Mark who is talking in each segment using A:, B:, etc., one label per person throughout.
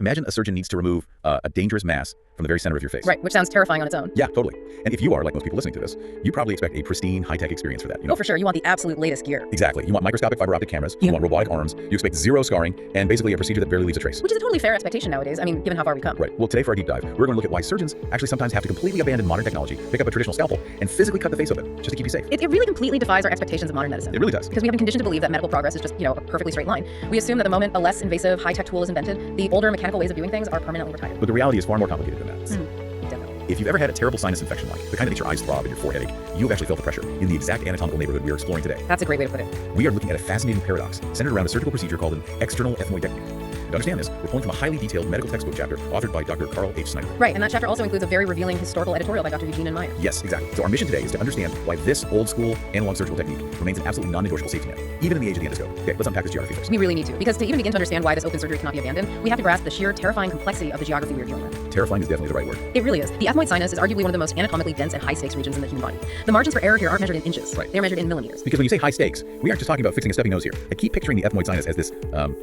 A: Imagine a surgeon needs to remove a dangerous mass from the very center of your face.
B: Right, which sounds terrifying on its own.
A: Yeah, totally. And if you are, like most people listening to this, you probably expect a pristine, high-tech experience for that.
B: Oh, for sure. You want the absolute latest gear.
A: Exactly. You want microscopic fiber optic cameras, you want robotic arms, you expect zero scarring, and basically a procedure that barely leaves a trace.
B: Which is a totally fair expectation nowadays, I mean, given how far we've come.
A: Right. Well, today for our deep dive, we're going to look at why surgeons actually sometimes have to completely abandon modern technology, pick up a traditional scalpel, and physically cut the face open just to keep you safe.
B: It really completely defies our expectations of modern medicine.
A: It really does.
B: Because we have been conditioned to believe that medical progress is just, a perfectly straight line. We assume that the moment a less invasive, high-tech tool is invented, the older mechanical ways of doing things are permanently retired.
A: But the reality is far more complicated than that.
B: Definitely.
A: If you've ever had a terrible sinus infection, like the kind that makes your eyes throb and your forehead ache, you've actually felt the pressure in the exact anatomical neighborhood we are exploring today.
B: That's a great way to put it.
A: We are looking at a fascinating paradox centered around a surgical procedure called an external ethmoidectomy. To understand this, we're pulling from a highly detailed medical textbook chapter authored by Dr. Carl H. Snyder.
B: Right, and that chapter also includes a very revealing historical editorial by Dr. Eugene and Meyer.
A: Yes, exactly. So our mission today is to understand why this old-school analog surgical technique remains an absolutely non-negotiable safety net, even in the age of the endoscope. Okay, let's unpack this geography first.
B: We really need to, because to even begin to understand why this open surgery cannot be abandoned, we have to grasp the sheer terrifying complexity of the geography we are dealing with.
A: Terrifying is definitely the right word.
B: It really is. The ethmoid sinus is arguably one of the most anatomically dense and high-stakes regions in the human body. The margins for error here aren't measured in inches.
A: Right.
B: They're measured in millimeters.
A: Because when you say high stakes, we aren't just talking about fixing a stuffy nose here. I keep picturing the ethmoid sinus as this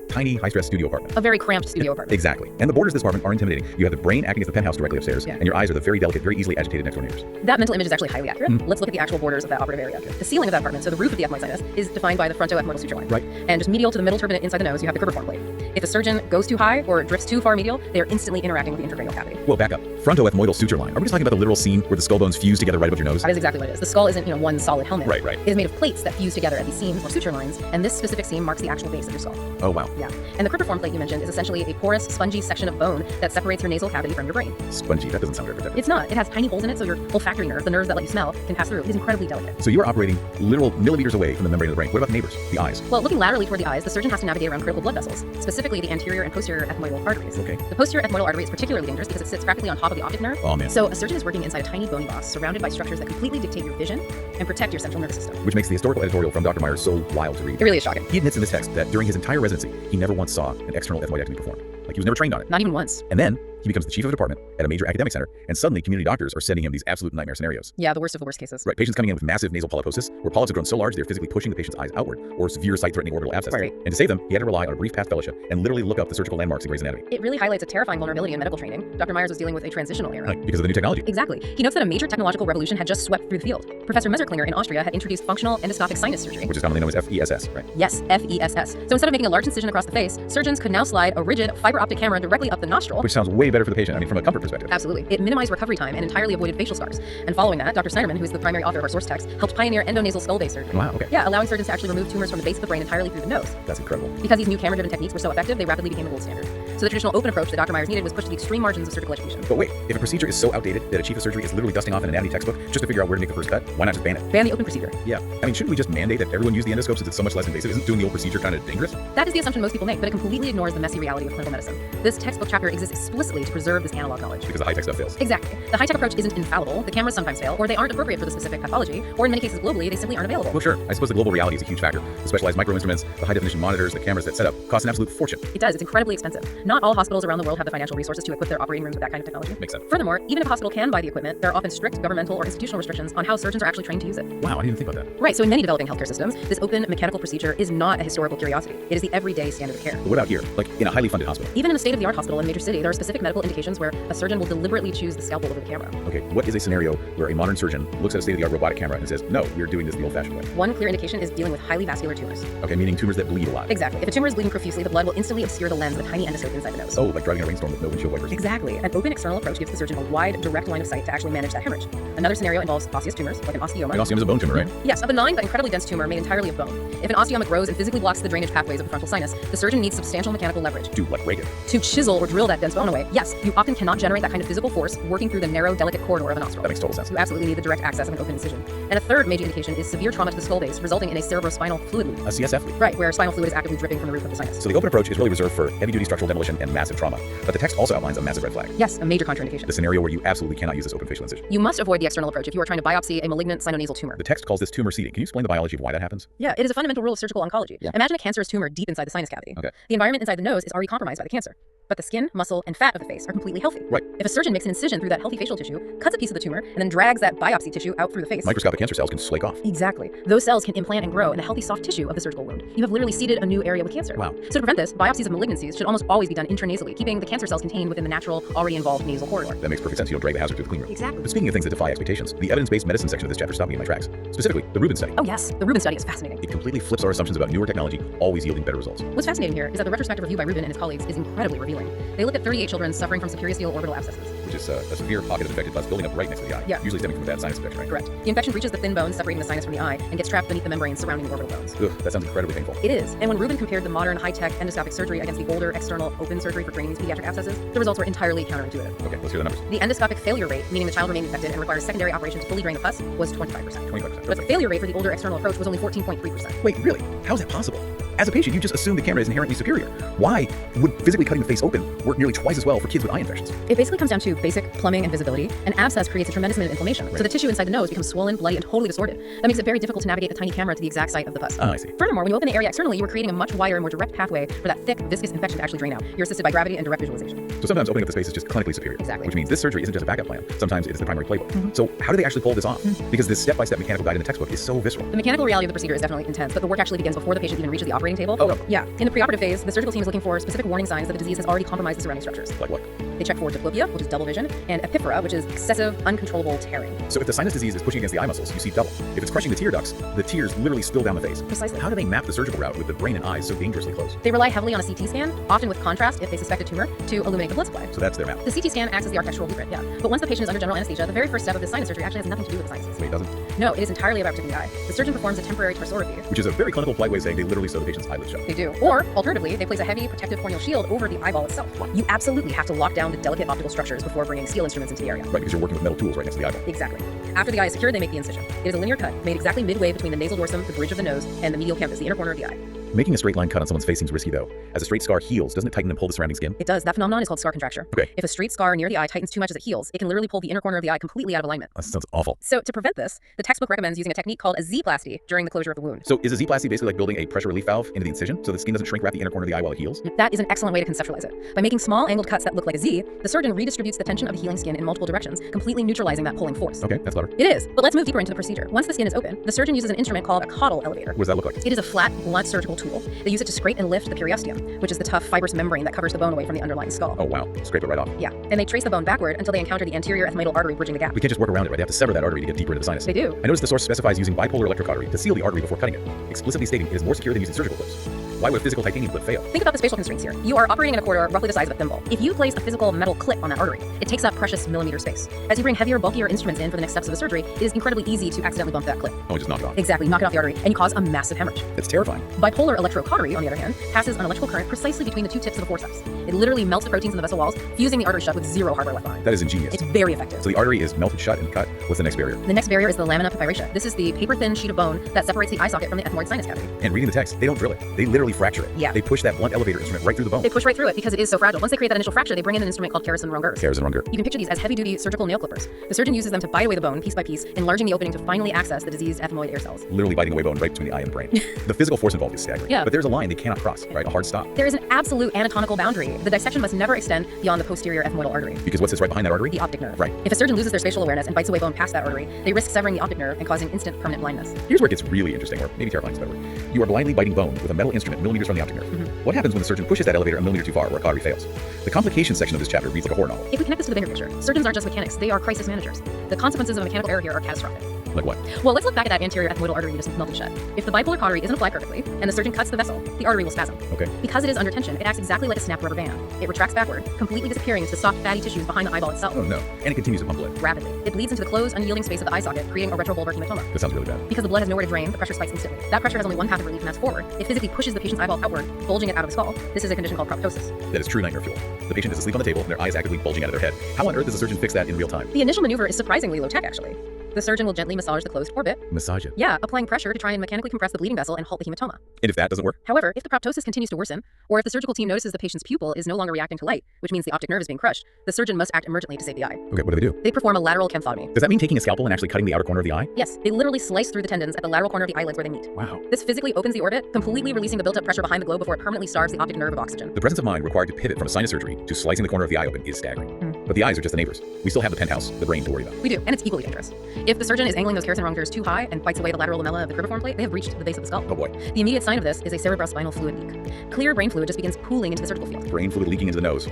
A: tiny, high-stress studio apartment.
B: A very cramped studio apartment.
A: Exactly. And the borders of this apartment are intimidating. You have the brain acting as the penthouse directly upstairs, and your eyes are the very delicate, very easily agitated next door neighbors.
B: That mental image is actually highly accurate. Let's look at the actual borders of that operative area. The ceiling of that apartment, so the roof of the ethmoid sinus, is defined by the frontoethmoidal suture line.
A: Right.
B: And just medial to the middle turbinate inside the nose, you have the cribriform plate. If the surgeon goes too high or drifts too far medial, they are instantly interacting with the intracranial cavity.
A: Well, back up. Frontoethmoidal suture line. Are we just talking about the literal scene where the skull bones fuse together right above your nose?
B: That is exactly what it is. The skull isn't, one solid helmet.
A: Right.
B: It is made of plates that fuse together at these seams or suture lines, and this specific seam marks the actual base of your skull.
A: Oh, wow.
B: Yeah. And the cribriform plate you mentioned is essentially a porous, spongy section of bone that separates your nasal cavity from your brain.
A: Spongy. That doesn't sound very protective.
B: It's not. It has tiny holes in it, so your olfactory nerve, the nerves that let you smell, can pass through. It is incredibly delicate.
A: So you are operating literal millimeters away from the membrane of the brain. What about the neighbors, the eyes?
B: Well, looking laterally toward the eyes, the surgeon has to navigate around critical blood vessels, specifically the anterior and posterior ethmoidal arteries.
A: Okay.
B: The posterior ethmoidal artery is particularly dangerous because it sits practically on top of the optic nerve.
A: Oh, man.
B: So a surgeon is working inside a tiny bony box surrounded by structures that completely dictate your vision and protect your central nervous system.
A: Which makes the historical editorial from Dr. Meyer so wild to read.
B: It really is shocking.
A: He admits in this text that during his entire residency, he never once saw an external ethmoidectomy performed. Like he was never trained on it.
B: Not even once.
A: And then he becomes the chief of a department at a major academic center, and suddenly community doctors are sending him these absolute nightmare scenarios.
B: Yeah, the worst of the worst cases.
A: Right, patients coming in with massive nasal polyposis, where polyps have grown so large they're physically pushing the patient's eyes outward, or severe sight-threatening orbital abscesses.
B: Right.
A: And to save them, he had to rely on a brief path fellowship and literally look up the surgical landmarks in Grey's Anatomy.
B: It really highlights a terrifying vulnerability in medical training. Dr. Myers was dealing with a transitional era.
A: Right, because of the new technology.
B: Exactly. He notes that a major technological revolution had just swept through the field. Professor Messerklinger in Austria had introduced functional endoscopic sinus surgery.
A: Which is commonly known as FESS, right?
B: Yes, FESS. So instead of making a large incision across the face, surgeons could now slide a rigid fiber optic camera directly up the nostril.
A: Which sounds way better for the patient, from a comfort perspective.
B: Absolutely. It minimized recovery time and entirely avoided facial scars. And following that, Dr. Snyderman, who is the primary author of our source text, helped pioneer endonasal skull base surgery.
A: Wow, okay.
B: Yeah, allowing surgeons to actually remove tumors from the base of the brain entirely through the nose.
A: That's incredible.
B: Because these new camera-driven techniques were so effective, they rapidly became the gold standard. So the traditional open approach that Dr. Myers needed was pushed to the extreme margins of surgical education.
A: But wait, if a procedure is so outdated that a chief of surgery is literally dusting off an anatomy textbook just to figure out where to make the first cut, why not just ban it?
B: Ban the open procedure.
A: Yeah. Shouldn't we just mandate that everyone use the endoscope since it's so much less invasive? Isn't doing the old procedure kind of dangerous?
B: That is the assumption most people make, but it completely ignores the messy reality of clinical medicine. This textbook chapter exists explicitly to preserve this analog knowledge.
A: Because the high-tech stuff fails.
B: Exactly. The high-tech approach isn't infallible, the cameras sometimes fail, or they aren't appropriate for the specific pathology, or in many cases globally, they simply aren't available.
A: Well, sure. I suppose the global reality is a huge factor. The specialized micro-instruments, the high-definition monitors, the cameras that set up cost an absolute fortune.
B: It does. It's incredibly expensive. Not all hospitals around the world have the financial resources to equip their operating rooms with that kind of technology.
A: Makes sense.
B: Furthermore, even if a hospital can buy the equipment, there are often strict governmental or institutional restrictions on how surgeons are actually trained to use it.
A: Wow, I didn't even think about that.
B: Right, so in many developing healthcare systems, this open mechanical procedure is not a historical curiosity. It is the everyday standard of care.
A: But what about here? Like in a highly funded hospital?
B: Even in a state-of-the-art hospital in a major city, there are specific medical indications where a surgeon will deliberately choose the scalpel over the camera.
A: Okay, what is a scenario where a modern surgeon looks at a state-of-the-art robotic camera and says, no, we're doing this the old-fashioned way?
B: One clear indication is dealing with highly vascular tumors.
A: Okay, meaning tumors that bleed a lot.
B: Exactly. If a tumor is bleeding profusely, the blood will instantly obscure the lens of a tiny endoscope inside the nose.
A: Oh, like driving a rainstorm with no windshield wipers.
B: Exactly. An open external approach gives the surgeon a wide, direct line of sight to actually manage that hemorrhage. Another scenario involves osseous tumors, like an osteoma.
A: An osteoma is a bone tumor, right?
B: Yes, a benign but incredibly dense tumor made entirely of bone. If an osteoma grows and physically blocks the drainage pathways of the frontal sinus, the surgeon needs substantial mechanical leverage.
A: Dude, like Reagan.
B: To chisel or drill that dense bone away. Yes, you often cannot generate that kind of physical force working through the narrow, delicate corridor of a nostril.
A: That makes total sense.
B: You absolutely need the direct access of an open incision. And a third major indication is severe trauma to the skull base, resulting in a cerebrospinal fluid leak.
A: A CSF leak.
B: Right, where spinal fluid is actively dripping from the roof of the sinus.
A: So the open approach is really reserved for heavy-duty structural demolition and massive trauma. But the text also outlines a massive red flag.
B: Yes, a major contraindication.
A: The scenario where you absolutely cannot use this open facial incision.
B: You must avoid the external approach if you are trying to biopsy a malignant sinonasal tumor.
A: The text calls this tumor seeding. Can you explain the biology of why that happens?
B: Yeah, it is a fundamental rule of surgical oncology.
A: Yeah.
B: Imagine a cancerous tumor deep inside the sinus cavity.
A: Okay.
B: The environment inside the nose is already compromised by the cancer. But the skin, muscle, and fat of the face are completely healthy.
A: Right.
B: If a surgeon makes an incision through that healthy facial tissue, cuts a piece of the tumor, and then drags that biopsy tissue out through the face.
A: Microscopic cancer cells can slake off.
B: Exactly. Those cells can implant and grow in the healthy soft tissue of the surgical wound. You have literally seeded a new area with cancer.
A: Wow.
B: So to prevent this, biopsies of malignancies should almost always be done intranasally, keeping the cancer cells contained within the natural, already involved nasal corridor.
A: That makes perfect sense. You don't drag the hazard through the clean room.
B: Exactly.
A: But speaking of things that defy expectations, the evidence-based medicine section of this chapter stopped me in my tracks. Specifically, the Rubin study.
B: Oh yes, the Rubin study is fascinating.
A: It completely flips our assumptions about newer technology, always yielding better results.
B: What's fascinating here is that the retrospective review by Rubin and his colleagues is incredibly revealing. They looked at 38 children suffering from superior orbital abscesses.
A: Which is a severe pocket of infected pus building up right next to the eye.
B: Yeah.
A: Usually stemming from a bad sinus infection, right?
B: Correct. The infection reaches the thin bone separating the sinus from the eye and gets trapped beneath the membrane surrounding the orbital bones.
A: Ugh, that sounds incredibly painful.
B: It is. And when Rubin compared the modern high-tech endoscopic surgery against the older external open surgery for draining these pediatric abscesses, the results were entirely counterintuitive.
A: Okay, let's hear the numbers.
B: The endoscopic failure rate, meaning the child remained infected and requires secondary operation to fully drain the pus, was 25%.
A: 25%.
B: But the failure rate for the older external approach was only 14.3%.
A: Wait, really? How is that possible? As a patient, you just assume the camera is inherently superior. Why would physically cutting the face open work nearly twice as well for kids with eye infections?
B: It basically comes down to basic plumbing and visibility. An abscess creates a tremendous amount of inflammation, so the tissue inside the nose becomes swollen, bloody, and totally distorted. That makes it very difficult to navigate the tiny camera to the exact site of the pus.
A: Ah, I see.
B: Furthermore, when you open the area externally, you are creating a much wider and more direct pathway for that thick, viscous infection to actually drain out. You're assisted by gravity and direct visualization.
A: So sometimes opening up the space is just clinically superior.
B: Exactly.
A: Which means this surgery isn't just a backup plan. Sometimes it is the primary playbook. So how do they actually pull this off? Because this step-by-step mechanical guide in the textbook is so visceral.
B: The mechanical reality of the procedure is definitely intense, but the work actually begins before the patient even reaches the operating table.
A: Oh, no.
B: Yeah. In the preoperative phase, the surgical team is looking for specific warning signs that the disease has already compromised the surrounding structures.
A: Like what?
B: They check for diplopia, which is double vision, and epiphora, which is excessive, uncontrollable tearing.
A: So if the sinus disease is pushing against the eye muscles, you see double. If it's crushing the tear ducts, the tears literally spill down the face.
B: Precisely.
A: How do they map the surgical route with the brain and eyes so dangerously close?
B: They rely heavily on a CT scan, often with contrast if they suspect a tumor, to illuminate the blood supply.
A: So that's their map.
B: The CT scan acts as the architectural blueprint, yeah. But once the patient is under general anesthesia, the very first step of this sinus surgery actually has nothing to do with the sinuses.
A: Wait, it doesn't?
B: No, it is entirely about protecting the eye. The surgeon performs a temporary tarsorrhaphy.
A: Which is a very clinical polite way of saying they literally sew the patient's eyelids shut.
B: They do. Or, alternatively, they place a heavy protective corneal shield over the eyeball itself. You absolutely have to lock down the delicate optical structures before bringing steel instruments into the area.
A: Right, because you're working with metal tools right next to the eyeball.
B: Exactly. After the eye is secured, they make the incision. It is a linear cut, made exactly midway between the nasal dorsum, the bridge of the nose, and the medial canthus, the inner corner of the eye.
A: Making a straight line cut on someone's face seems risky though. As a straight scar heals, doesn't it tighten and pull the surrounding skin?
B: It does. That phenomenon is called scar contracture.
A: Okay.
B: If a straight scar near the eye tightens too much as it heals, it can literally pull the inner corner of the eye completely out of alignment.
A: That sounds awful.
B: So to prevent this, the textbook recommends using a technique called a Z-plasty during the closure of the wound.
A: So is a Z-plasty basically like building a pressure relief valve into the incision so the skin doesn't shrink wrap the inner corner of the eye while it heals?
B: That is an excellent way to conceptualize it. By making small angled cuts that look like a Z, the surgeon redistributes the tension of the healing skin in multiple directions, completely neutralizing that pulling force.
A: Okay, that's clever.
B: It is, but let's move deeper into the procedure. Once the skin is open, the surgeon uses an instrument called a caudal elevator.
A: What does that look like?
B: It is a flat, blunt surgical tool. They use it to scrape and lift the periosteum, which is the tough, fibrous membrane that covers the bone away from the underlying skull.
A: Oh wow, scrape it right off.
B: Yeah, and they trace the bone backward until they encounter the anterior ethmoidal artery bridging the gap.
A: We can't just work around it, right? They have to sever that artery to get deeper into the sinus.
B: They do.
A: I noticed the source specifies using bipolar electrocautery to seal the artery before cutting it, explicitly stating it is more secure than using surgical clips. Why would a physical titanium clip fail?
B: Think about the spatial constraints here. You are operating in a corridor roughly the size of a thimble. If you place a physical metal clip on that artery, it takes up precious millimeter space. As you bring heavier, bulkier instruments in for the next steps of the surgery, it is incredibly easy to accidentally bump that clip.
A: Oh, just knock it off.
B: Exactly, knock it off the artery, and you cause a massive hemorrhage.
A: That's terrifying.
B: Bipolar electrocautery, on the other hand, passes an electrical current precisely between the two tips of the forceps. It literally melts the proteins in the vessel walls, fusing the artery shut with zero hardware left behind.
A: That is ingenious.
B: It's very effective.
A: So the artery is melted shut and cut. What's the next barrier?
B: The next barrier is the lamina papyraceae. This is the paper-thin sheet of bone that separates the eye socket from the ethmoid sinus cavity.
A: And reading the text, they don't drill it. They literally fracture it.
B: Yeah.
A: They push that blunt elevator instrument right through the bone.
B: They push right through it because it is so fragile. Once they create that initial fracture, they bring in an instrument called caris and rongeurs.
A: Caris and rongeurs.
B: You can picture these as heavy-duty surgical nail clippers. The surgeon uses them to bite away the bone piece by piece, enlarging the opening to finally access the diseased ethmoid air cells.
A: Literally biting away bone right between the eye and the brain. The physical force involved is staggering.
B: Yeah.
A: But there's a line they cannot cross, right? A hard stop.
B: There is an absolute anatomical boundary. The dissection must never extend beyond the posterior ethmoidal artery.
A: Because what sits right behind that artery?
B: The optic nerve.
A: Right.
B: If a surgeon loses their spatial awareness and bites away bone past that artery, they risk severing the optic nerve and causing instant permanent blindness.
A: Here's where it gets really interesting, or maybe terrifying is the better word. You are blindly biting bone with a metal instrument millimeters from the optic nerve. What happens when the surgeon pushes that elevator a millimeter too far or a cautery fails? The complications section of this chapter reads like a horror novel.
B: If we connect this to the bigger picture, surgeons aren't just mechanics, they are crisis managers. The consequences of a mechanical error here are catastrophic.
A: Like what?
B: Well, let's look back at that anterior ethmoidal artery you just melted shut. If the bipolar cautery isn't applied perfectly, and the surgeon cuts the vessel, the artery will spasm.
A: Okay.
B: Because it is under tension, it acts exactly like a snapped rubber band. It retracts backward, completely disappearing into the soft, fatty tissues behind the eyeball itself.
A: Oh no. And it continues to pump blood.
B: Rapidly. It bleeds into the closed, unyielding space of the eye socket, creating a retrobulbar hematoma.
A: That sounds really bad.
B: Because the blood has nowhere to drain, the pressure spikes instantly. That pressure has only one path of relief, and that's forward. It physically pushes the patient's eyeball outward, bulging it out of the skull. This is a condition called proptosis.
A: That is true nightmare fuel. The patient is asleep on the table and their eyes actively bulging out of their head. How on earth does a surgeon fix that in real time?
B: The initial maneuver is surprisingly low tech, actually. The surgeon will gently massage the closed orbit.
A: Massage it.
B: Yeah, applying pressure to try and mechanically compress the bleeding vessel and halt the hematoma.
A: And if that doesn't work?
B: However, if the proptosis continues to worsen, or if the surgical team notices the patient's pupil is no longer reacting to light, which means the optic nerve is being crushed, the surgeon must act emergently to save the eye.
A: Okay, what do?
B: They perform a lateral canthotomy.
A: Does that mean taking a scalpel and actually cutting the outer corner of the eye?
B: Yes, they literally slice through the tendons at the lateral corner of the eyelids where they meet.
A: Wow.
B: This physically opens the orbit, completely releasing the built-up pressure behind the globe before it permanently starves the optic nerve of oxygen.
A: The presence of mind required to pivot from a sinus surgery to slicing the corner of the eye open is staggering. But the eyes are just the neighbors. We still have the penthouse, the brain to worry about.
B: We do, and it's equally dangerous. If the surgeon is angling those kerosene rongeurs too high and bites away the lateral lamella of the cribriform plate, they have reached the base of the skull.
A: Oh boy.
B: The immediate sign of this is a cerebrospinal fluid leak. Clear brain fluid just begins pooling into the surgical field.
A: Brain fluid leaking into the nose.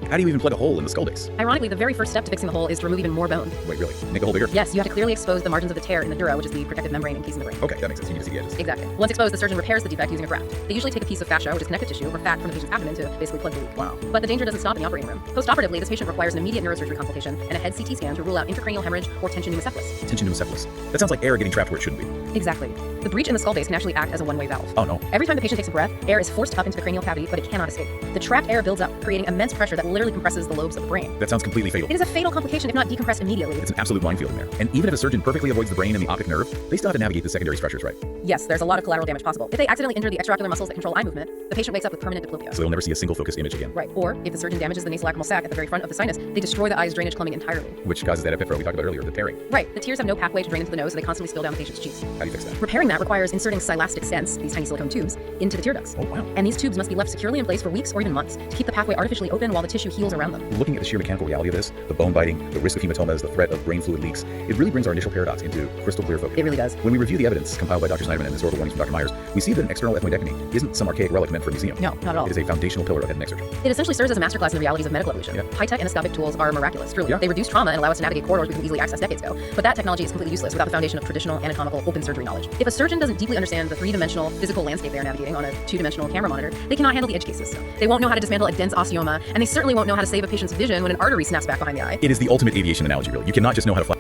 A: How do you even plug a hole in the skull base?
B: Ironically, the very first step to fixing the hole is to remove even more bone.
A: Wait, really? Make the hole bigger?
B: Yes, you have to clearly expose the margins of the tear in the dura, which is the protective membrane encasing the brain.
A: Okay, that makes sense. You need to see the edges.
B: Exactly. Once exposed, the surgeon repairs the defect using a graft. They usually take a piece of fascia, which is connective tissue, or fat from the patient's abdomen to basically plug the leak.
A: Wow.
B: But the danger doesn't stop in the operating room. Postoperatively, this patient requires an immediate neurosurgery consultation and a head CT scan to rule out intracranial hemorrhage or tension pneumocephalus.
A: Tension pneumocephalus. That sounds like air getting trapped where it shouldn't be.
B: Exactly. The breach in the skull base can actually act as a one-way valve.
A: Oh no.
B: Every time the patient takes a breath, air is forced up into the cranial cavity, but it cannot escape. The trapped air builds up, creating immense pressure that literally compresses the lobes of the brain.
A: That sounds completely fatal.
B: It is a fatal complication if not decompressed immediately.
A: It's an absolute minefield in there. And even if a surgeon perfectly avoids the brain and the optic nerve, they still have to navigate the secondary structures, right?
B: Yes, there's a lot of collateral damage possible. If they accidentally injure the extraocular muscles that control eye movement, the patient wakes up with permanent diplopia.
A: So they'll never see a single focused image again.
B: Right. Or if the surgeon damages the nasolacrimal sac at the very front of the sinus, they destroy the eye's drainage plumbing entirely.
A: Which causes that epiphora we talked about earlier, the tearing.
B: Right. The tears have no pathway to drain into the nose, so they constantly spill down the patient's cheeks.
A: How do you fix that?
B: Repairing that requires inserting silastic stents, these tiny silicone tubes, into the tear ducts.
A: Oh wow.
B: And these tubes must be left securely in place for weeks or even months to keep the pathway artificially open while the tissue heals around them.
A: Looking at the sheer mechanical reality of this, the bone biting, the risk of hematomas, the threat of brain fluid leaks, it really brings our initial paradox into crystal clear focus.
B: It really does.
A: When we review the evidence compiled by Dr. Snyderman and the historical warnings from Dr. Myers, we see that an external ethmoidectomy isn't some archaic relic meant for a museum.
B: No, not at all.
A: It is a foundational pillar of head and neck surgery.
B: It essentially serves as a masterclass in the realities of medical evolution.
A: Yeah.
B: High-tech endoscopic tools are miraculous, truly.
A: Yeah.
B: They reduce trauma and allow us to navigate corridors we can easily access decades ago. But that technology is completely useless without the foundation of traditional anatomical open surgery knowledge. If a surgeon doesn't deeply understand the three-dimensional physical landscape they are navigating on a two-dimensional camera monitor, they cannot handle the edge cases. They won't know how to dismantle a dense osteoma, and they certainly won't know how to save a patient's vision when an artery snaps back behind the eye.
A: It is the ultimate aviation analogy, really. You cannot just know how to fly.